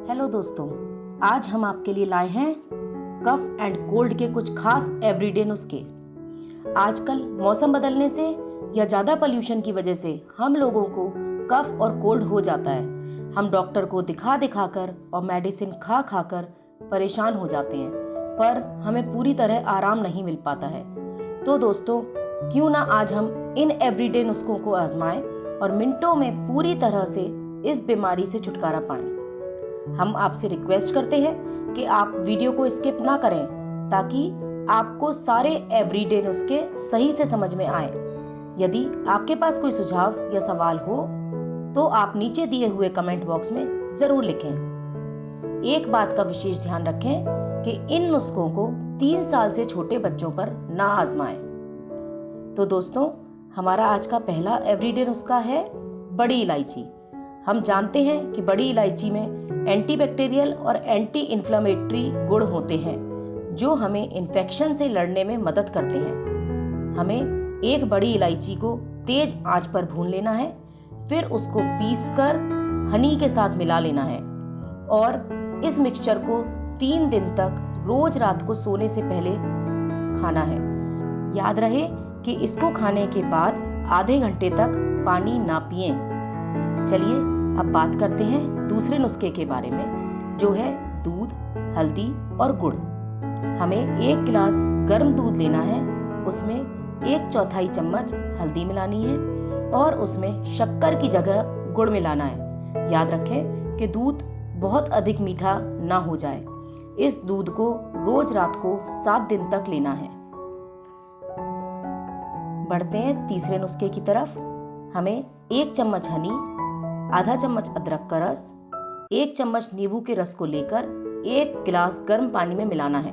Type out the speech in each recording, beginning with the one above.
Hello दोस्तों, आज हम आपके लिए लाए हैं कफ एंड कोल्ड के कुछ खास एवरीडे नुस्खे। आजकल मौसम बदलने से या ज़्यादा पोल्यूशन की वजह से हम लोगों को कफ और कोल्ड हो जाता है। हम डॉक्टर को दिखा कर और मेडिसिन खा कर परेशान हो जाते हैं, पर हमें पूरी तरह आराम नहीं मिल पाता है। तो दोस्तों, क्यों ना आज हम इन एवरीडे नुस्खों को आजमाएं और मिनटों में पूरी तरह से इस बीमारी से छुटकारा पाएं। हम आपसे रिक्वेस्ट करते हैं कि आप वीडियो को स्किप ना करें ताकि आपको सारे एवरीडे नुस्खे सही से समझ में आए। यदि आपके पास कोई सुझाव या सवाल हो तो आप नीचे दिए हुए कमेंट बॉक्स में ज़रूर लिखें। एक बात का विशेष ध्यान रखें कि इन नुस्खों को 3 साल से छोटे बच्चों पर ना आजमाएं। तो दोस्तों, हमारा आज का पहला एवरीडे नुस्खा है बड़ी इलायची। हम जानते हैं कि बड़ी इलायची में एंटीबैक्टीरियल और एंटी इन्फ्लेमेटरी गुण होते हैं जो हमें इन्फेक्शन से लड़ने में मदद करते हैं। हमें एक बड़ी इलायची को तेज आंच पर भून लेना है, फिर उसको पीसकर हनी के साथ मिला लेना है और इस मिक्सचर को 3 दिन तक रोज रात को सोने से पहले खाना है। याद रहे कि इसको खाने के बाद आधे घंटे तक पानी ना पिएं। चलिए अब बात करते हैं दूसरे नुस्खे के बारे में, जो है दूध, हल्दी और गुड़। हमें 1 गिलास गर्म दूध लेना है, उसमें 1/4 चम्मच हल्दी मिलानी है और उसमें शक्कर की जगह गुड़ मिलाना है। याद रखें कि दूध बहुत अधिक मीठा ना हो जाए। इस दूध को रोज रात को 7 दिन तक लेना है। बढ़ते हैं तीसरे नुस्खे की तरफ। हमें 1 चम्मच हनी, आधा चम्मच अदरक का रस, 1 चम्मच नींबू के रस को लेकर 1 गिलास गर्म पानी में मिलाना है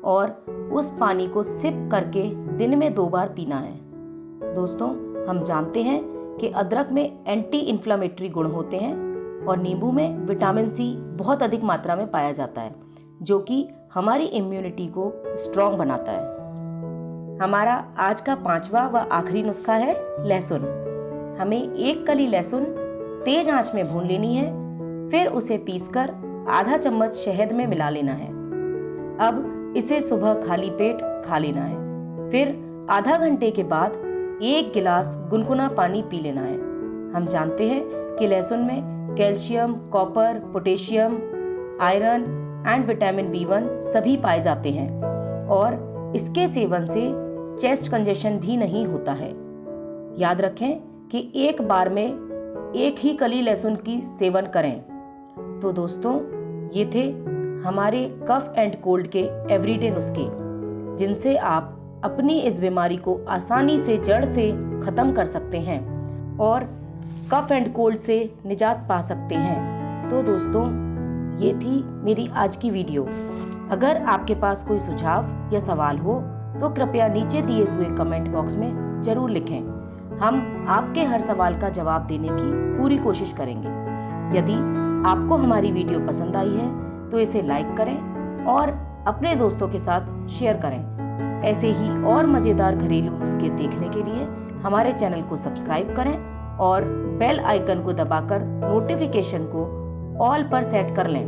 और उस पानी को सिप करके दिन में 2 बार पीना है। दोस्तों, हम जानते हैं कि अदरक में एंटी इन्फ्लेमेटरी गुण होते हैं और नींबू में विटामिन सी बहुत अधिक मात्रा में पाया जाता है, जो कि हमारी इम्यूनिटी को स्ट्रॉन्ग बनाता है। हमारा आज का 5वां व आखिरी नुस्खा है लहसुन। हमें 1 कली लहसुन तेज आंच में भून लेनी है, फिर उसे पीसकर आधा चम्मच शहद में मिला लेना है। अब इसे सुबह खाली पेट खा लेना है, फिर आधा घंटे के बाद 1 गिलास गुनगुना पानी पी लेना है। हम जानते हैं कि लहसुन में calcium, copper, potassium, iron and vitamin B1 सभी पाए जाते हैं और इसके सेवन से चेस्ट कंजेशन भी नहीं होता है। याद रखें कि एक बार में 1 ही कली लहसुन की सेवन करें। तो दोस्तों, ये थे हमारे कफ एंड कोल्ड के एवरीडे नुस्खे, जिनसे आप अपनी इस बीमारी को आसानी से जड़ से खत्म कर सकते हैं और कफ एंड कोल्ड से निजात पा सकते हैं। तो दोस्तों, ये थी मेरी आज की वीडियो। अगर आपके पास कोई सुझाव या सवाल हो तो कृपया नीचे दिए हुए कमेंट बॉक्स में ज़रूर लिखें। हम आपके हर सवाल का जवाब देने की पूरी कोशिश करेंगे। यदि आपको हमारी वीडियो पसंद आई है तो इसे लाइक करें और अपने दोस्तों के साथ शेयर करें। ऐसे ही और मज़ेदार घरेलू नुस्खे देखने के लिए हमारे चैनल को सब्सक्राइब करें और बेल आइकन को दबाकर नोटिफिकेशन को ऑल पर सेट कर लें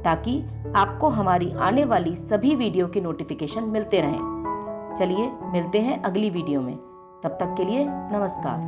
ताकि आपको हमारी आने वाली सभी वीडियो के नोटिफिकेशन मिलते रहें। चलिए मिलते हैं अगली वीडियो में। तब तक के लिए नमस्कार।